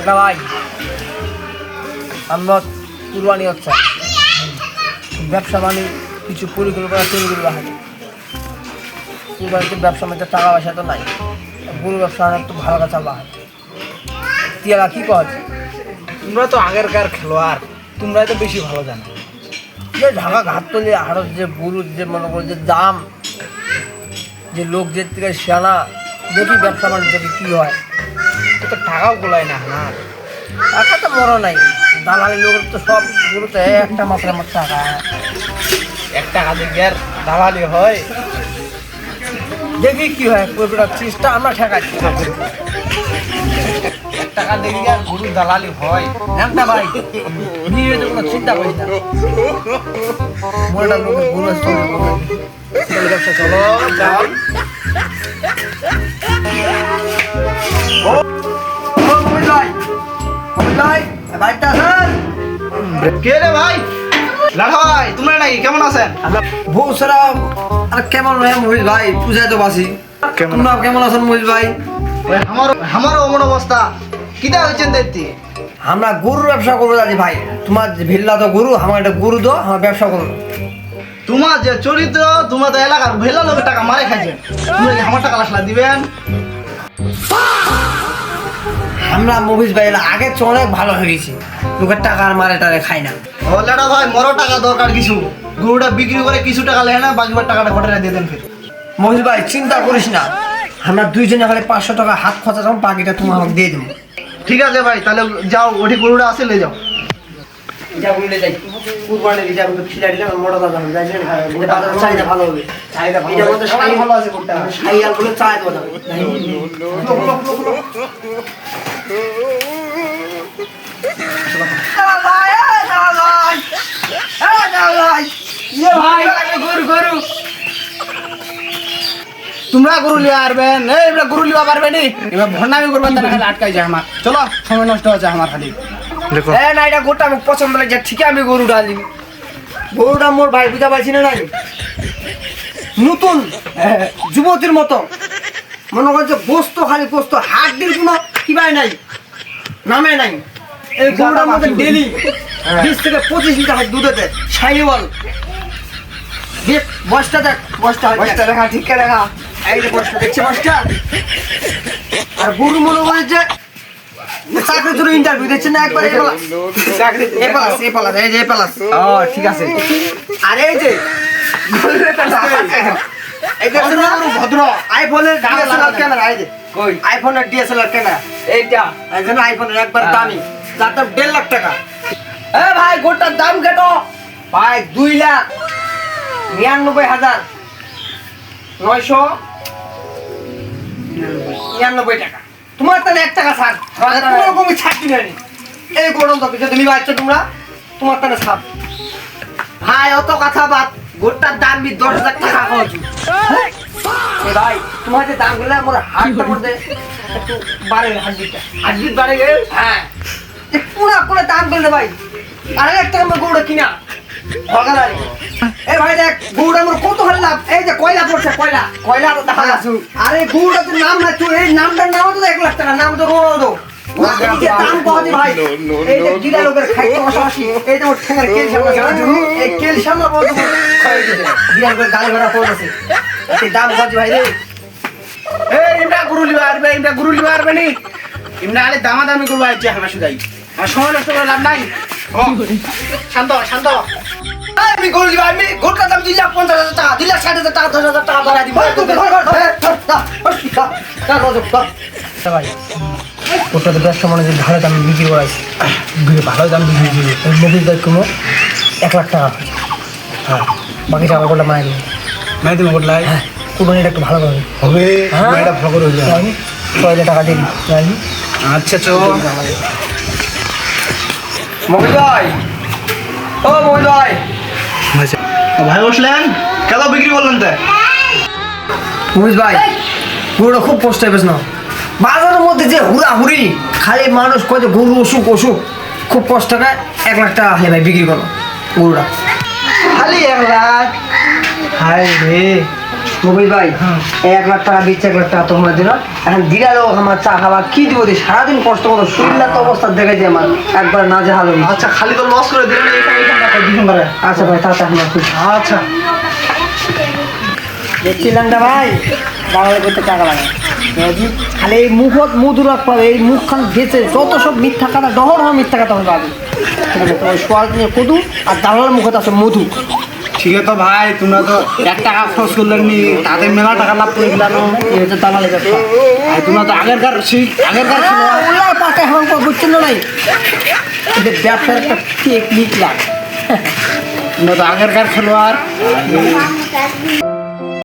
না ভাই, আমরা কুরবানি হচ্ছে ব্যবসা মানে কিছু পরিকল্পনা তৈরি করতে হবে। কুরবানিতে ব্যবসা মানে টাকা পয়সা তো নাই, গরু ব্যবসা একটু ভালো কাজ চালা হয়। তিয়ারা কি কর? তোমরা তো আগেরকার খেলোয়াড়, তোমরাই তো বেশি ভালো জানো। যে ঢাকা ঘাট তুলে আরো যে গরুর যে মনে করো যে দাম, যে লোক যে থেকে সেনা দেখি ব্যবসা বাণিজ্য কি হয়। তো টাকাও গোলায় না আমার। টাকা তো মরো নাই, দালালি লোকের তো সব গরুতে একটা মাত্র আমার টাকা। 1 টাকা দিয়ে আর দালালি হয়? দেখি কি হয়, পুরোটা চেষ্টা আমরা ঠেকাচ্ছি। 1 টাকা দিয়ে আর গরুর দালালি হয়? একটা ভাই নিয়ে তো কোনো চিন্তা করিস না, মোটা লোকের গরু আছে ব্যবসা চলো যাই। বাড়িতে আছেন? কে রে ভাই? লাঠা ভাই, তোমরা নাকি কেমন আছেন? বউ সারা আর কেমন নয় মহিষ ভাই, পূজায় তো বাসি। তোমরা কেমন আছেন মহিষ ভাই? আমারও অমন অবস্থা। কিটা হয়েছেন দেখতে? আমরা গরুর ব্যবসা করবো দাদি ভাই। তোমার ভিল্লা তো গরু, আমার একটা গরু দো, আমার ব্যবসা করবো। তোমার যে চরিত্র, তোমার তো এলাকার ভেলা লোকের টাকা মারে খাইছেন, তুমি আমার টাকা লাসলা দিবেন? আমরা মহিষ ভাই আগের চেয়ে অনেক ভালো হয়ে গেছি, লোকের টাকা আর মারে টারে খাই না। ও লাঠা ভাই, মরো টাকা দরকার কিছু, গরুটা বিক্রি করে কিছু টাকা লেয় না, বাকিবার টাকাটা ঘটে দিয়ে দেন ফের। মহিষ ভাই চিন্তা করিস না, আমরা দুইজনে খালি 500 টাকা হাত খরচা যাবো, বাকিটা তুমি আমাকে দিয়ে দেবো। ঠিক আছে ভাই, তাহলে যাও, ওটি গরুটা আসে লে যাও। এটা বলে যাই কুরবানির এটা খিলা দিলে মোটা দাদা হবে, যাই না এটা বাজারে চাহিদা ভালো হবে। চাহিদা এটা মধ্যে ভালো, ভালো আছে গরুটা। সাইয়াল গুলো চায় তো না। তোমরা গরু লিয়া পারবেন? এবার গরু লিয়া পারবে নি, এবার ভন্ডামি করবেন, তাহলে খালি আটকাই যায় আমার। চলো, সময় নষ্ট হচ্ছে আমার খালি। না এটা গোটা আমার পছন্দ লাগে, ঠিক আমি গরুটা আনি। গরুটা মোর ভাই বুঝা পাইছি না নাই, নতুন যুবতীর মতো মনে করছে, গোস্ত খালি গোস্ত, হাড্ডির কোনো কিবাই নাই, নামে নাই। এই গরুটার মধ্যে ডেলি 20 থেকে 25 লিটার দুধ দেয়, সাইওয়াল। দেখ বসটা, দেখ বসটা দেখা, ঠিক দেখা। এই যে বসটা দেখছি, বসটা। আর গরু মনে করে যে চাকরির জন্য ইন্টারভিউ দিচ্ছে না, একবার ঠিক আছে। আর এই যে ভদ্র আইফোনের ডিএসএলআর ক্যামেরা, এই যে আইফোনের ডিএসএলআর ক্যামেরা, এইটা একজন আইফোনের একবার দামি, যার দাম 1.5 লাখ টাকা। এ ভাই গোটার দাম কেন ভাই? 2,99,999 টাকা। তোমার তাহলে 1 টাকা ছাড়, কোনো রকমই ছাড় দিবে না। এই গরম তো কিছু তুমি বাচ্চা, তোমরা তোমার তাহলে ছাড় ভাই। অত কথা বাদ, গোটার দাম 10,000 টাকা হচ্ছে ভাই। তোমার যে দাম গুলো আমার হাতটার মধ্যে একটু বাড়ে, হাড্ডিট বাড়ে গেলে, হ্যাঁ পুরা পুরো দাম করলে ভাই। আর 1 টাকা আমার গরুটা কিনা এই ভাই দেখ গরুটা আমার কত ভালো লাভ। এই যে কয়লা পড়ছে, কয়লা তো দেখা যাচ্ছে। আরে গরুটা তো নাম না, তুই এই নামটার নাম তো 1 লাখ টাকা, নাম তো রোনাল্ডো। দাম কত ভাই? এই যে গিলা লোকের খাইতে বসাবসি, এই যে ওর ঠেঙ্গার কেল সামনে, এই কেল সামনে বলতে গিলা লোকের গাড়ি ঘোড়া পড়েছে, এই দাম কত ভাই রে? এই ইমরা গরু লিবা পারবে, ইমরা গরু লিবা পারবে নি, ইমরা আলে দামাদামি করবা আইছে আমার শুধাই। আর সময় নষ্ট করে লাভ নাই। শান্ত শান্ত। আমি গরু লিবা, আমি গরুটার দাম 2,50,000 টাকা, 2,60,000 টাকা, 10,000 টাকা ধরা দিব ভাই। ওটা তো ব্যবসা মনে হয় ভালো দাম বিক্রি করাইছি, ভালো দাম বিক্রি করি। মুভির দাম কমো 1 লাখ টাকা। হ্যাঁ বাকি টাকা কোনটা মায়ের মাই তুমি বললাই? হ্যাঁ কুরবানিটা একটু ভালো করে হবে, হ্যাঁ এটা ভালো করে হয়ে যাবে। 6,000 টাকা দিন জানি। আচ্ছা চল মহিল ভাই, ও মহিল ভাই। ভাই বসলেন কেন বিক্রি করলেন? তো মহিল ভাই গরুটা খুব কষ্ট হবে না, বাজারের মধ্যে যে হুড়াহুড়ি, খালি মানুষ কত গরু অসুখ অসুখ, খুব কষ্ট করে 1 লাখ টাকা হলে ভাই বিক্রি করো গরুটা। খালি 1 লাখ? হাই রে, মুবিল ভাই 1 লাখ টাকা দিচ্ছে, 1 লাখ টাকা তোমার দিল। এখন দিলালো আমার চা খাওয়া কি দিব দি, সারাদিন কষ্ট করো, শরীরটা তো অবস্থা দেখাই যায় আমার, একবার না যে হালো। আচ্ছা খালি তো লস করে দিলেন ডিসেম্বরে। আচ্ছা ভাই তাড়াতাড়ি আসুন। আচ্ছা দেখছিলাম না ভাই, বাংলা করতে টাকা লাগে খালি এই মুখত মধু রাখতে হবে, এই মুখখান বেঁচে যত সব মিথ্যা কথা, ডহর হওয়া মিথ্যা কথা হবে আগে। তোমার সোয়াল নিয়ে কদু আর দালালের মুখত আছে মধু। ঠিক আছে তো ভাই, তোমরা তো 1 টাকা খরচ করলেন নি, তাতে মেলা টাকা লাভ করে দিলাম। এই হচ্ছে দালালের ব্যবসা। আর তোমরা তো আগেরকার খেলোয়াড়। ওনার পাতে এখন বুঝছেন না নাই, এদের ব্যবসার একটা টেকনিক লাগে। তোমরা তো আগেরকার খেলোয়াড়।